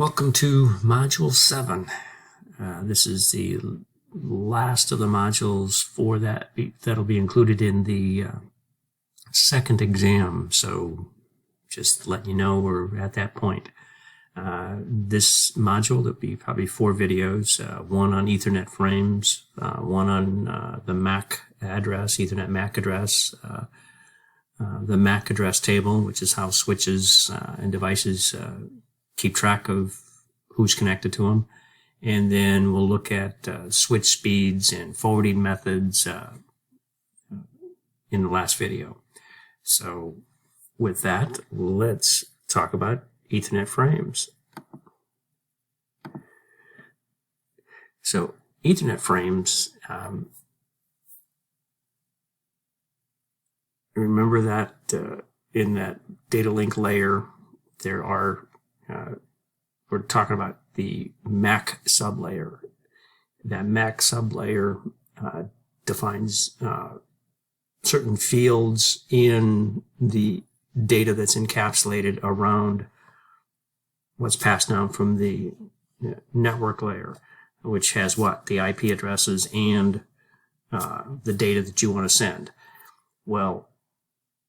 Welcome to Module 7. This is the last of the modules for that'll be included in the second exam. So just letting you know we're at that point. This module, there'll be probably 4 videos, one on Ethernet frames, one on the MAC address, Ethernet MAC address, the MAC address table, which is how switches and devices keep track of who's connected to them. And then we'll look at switch speeds and forwarding methods in the last video. So with that, let's talk about Ethernet frames. So Ethernet frames, remember that in that data link layer, there are we're talking about the MAC sublayer. That MAC sublayer defines certain fields in the data that's encapsulated around what's passed down from the network layer, which has what? The IP addresses and the data that you want to send. Well,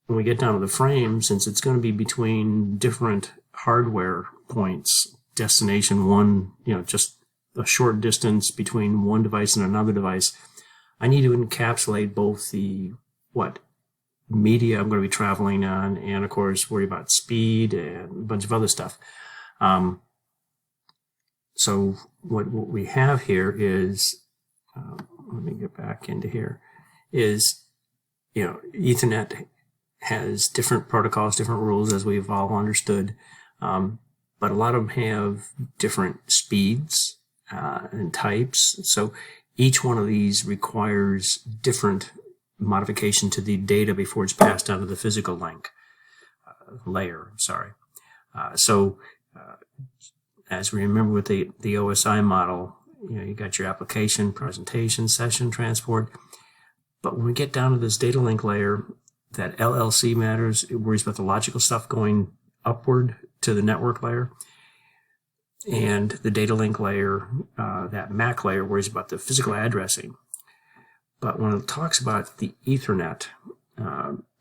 when we get down to the frame, since it's going to be between different hardware points, destination one, just a short distance between one device and another device, I need to encapsulate both the media I'm going to be traveling on, and of course worry about speed and a bunch of other stuff. So what we have here is, let me get back into here, is, Ethernet has different protocols, different rules, as we've all understood. But a lot of them have different speeds and types. So each one of these requires different modification to the data before it's passed down to the physical link layer. As we remember with the OSI model, you got your application, presentation, session, transport. But when we get down to this data link layer, that LLC matters. It worries about the logical stuff going upward to the network layer. And the data link layer, that MAC layer, worries about the physical addressing. But when it talks about the Ethernet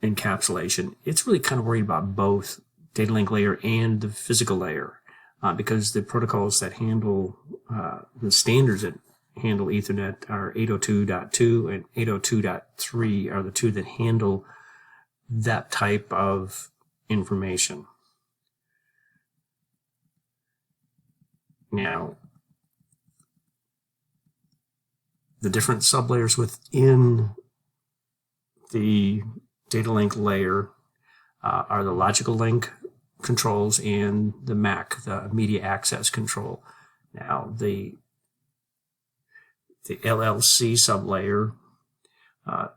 encapsulation, it's really kind of worried about both data link layer and the physical layer, because the protocols that handle, the standards that handle Ethernet are 802.2 and 802.3 are the two that handle that type of information. Now, the different sublayers within the data link layer are the logical link controls and the MAC, the media access control. Now, the LLC sublayer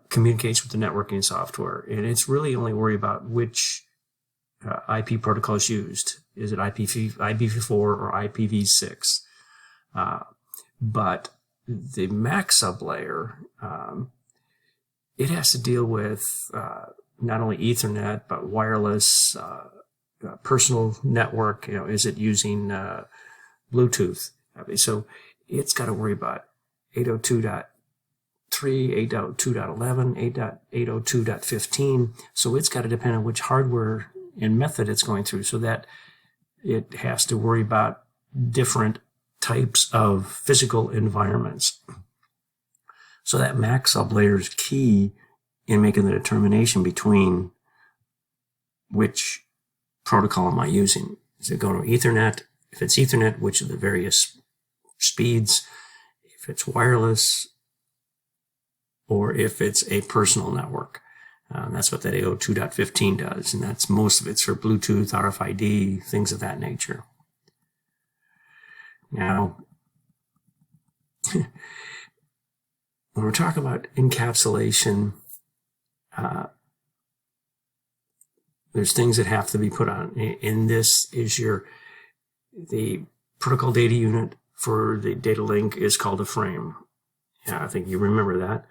communicates with the networking software, and it's really only worried about which IP protocol is used. Is it IPv4 or IPv6? But the MAC sublayer, it has to deal with not only Ethernet, but wireless, personal network. Is it using Bluetooth? So it's got to worry about 802.3, 802.11, 802.15. So it's got to depend on which hardware and method it's going through, so that it has to worry about different types of physical environments. So that MAC sublayer is key in making the determination between which protocol am I using. Is it going to Ethernet? If it's Ethernet, which of the various speeds? If it's wireless, or if it's a personal network. That's what that 802.15 does, and that's most of it's for Bluetooth, RFID, things of that nature. Now, when we're talking about encapsulation, there's things that have to be put on. In this is the protocol data unit for the data link is called a frame. I think you remember that.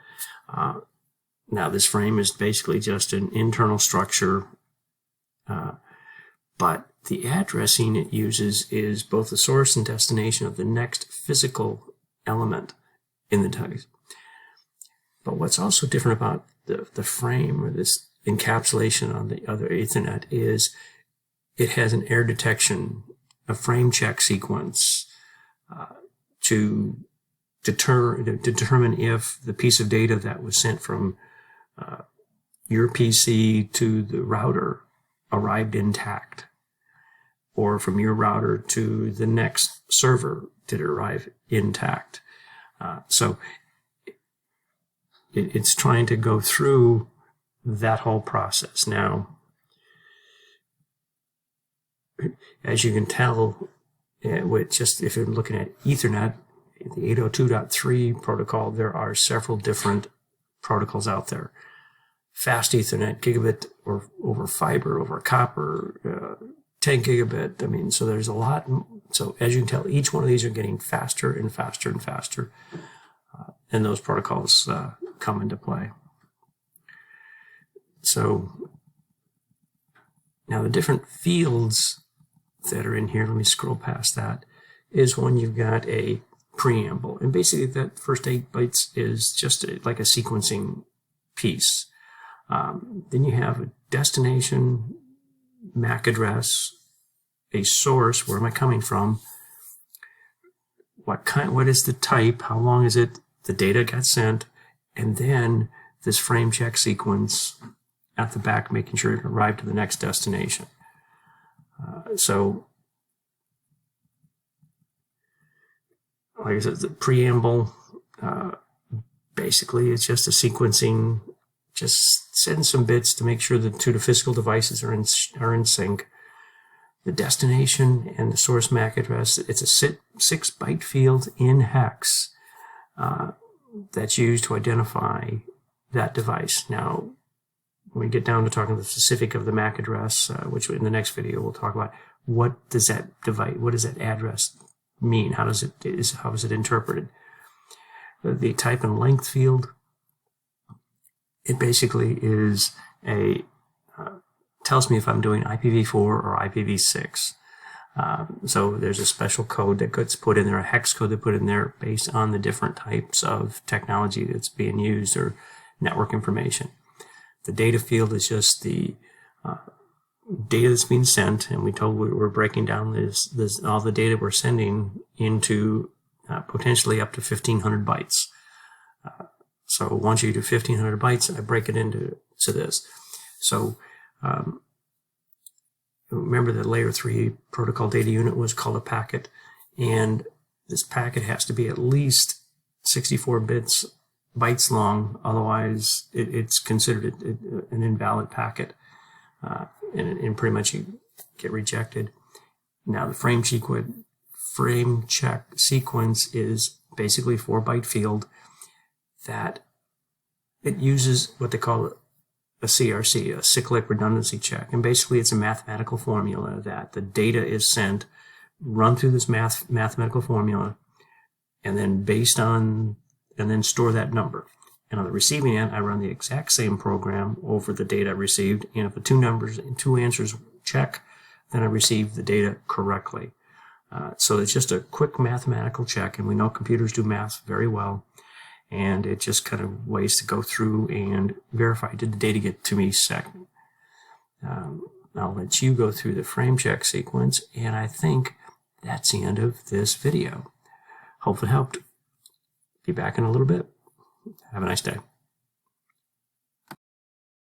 Now, this frame is basically just an internal structure, but The addressing it uses is both the source and destination of the next physical element in the device. But what's also different about the frame, or this encapsulation on the other Ethernet, is it has an error detection, a frame check sequence to determine if the piece of data that was sent from your PC to the router arrived intact, or from your router to the next server, did it arrive intact. So it's trying to go through that whole process. Now, as you can tell, if you're looking at Ethernet, the 802.3 protocol, there are several different protocols out there. Fast Ethernet, gigabit or over fiber, over copper, 10 gigabit. I mean, so there's a lot. So as you can tell, each one of these are getting faster and faster and faster. And those protocols come into play. So now the different fields that are in here, let me scroll past that, is when you've got a preamble. And basically that first 8 bytes is just like a sequencing piece. Then you have a destination, MAC address, a source, where am I coming from, what is the type, how long is it, the data got sent, and then this frame check sequence at the back, making sure it arrived to the next destination. So, like I said, the preamble, basically it's just a sequencing, just send some bits to make sure the two physical devices are in sync. The destination and the source MAC address, it's a 6-byte field in hex that's used to identify that device. Now, when we get down to talking the specific of the MAC address, which in the next video we'll talk about, what does that address mean? How is it interpreted? The type and length field, it basically is tells me if I'm doing IPv4 or IPv6. So there's a special code that gets put in there, a hex code that put in there based on the different types of technology that's being used or network information. The data field is just the data that's being sent, and we're breaking down all the data we're sending into potentially up to 1,500 bytes. So once you do 1,500 bytes, I break it into this. So remember the layer 3 protocol data unit was called a packet, and this packet has to be at least 64 bytes long, otherwise it's considered an invalid packet, and pretty much you get rejected. Now the frame check sequence is basically a 4-byte field that it uses what they call a CRC, a cyclic redundancy check. And basically it's a mathematical formula that the data is sent, run through this mathematical formula, and then store that number. And on the receiving end, I run the exact same program over the data received. And if the two answers check, then I receive the data correctly. So it's just a quick mathematical check, and we know computers do math very well. And it just kind of ways to go through and verify, did the data get to me second? I'll let you go through the frame check sequence, and I think that's the end of this video. Hope it helped. Be back in a little bit. Have a nice day.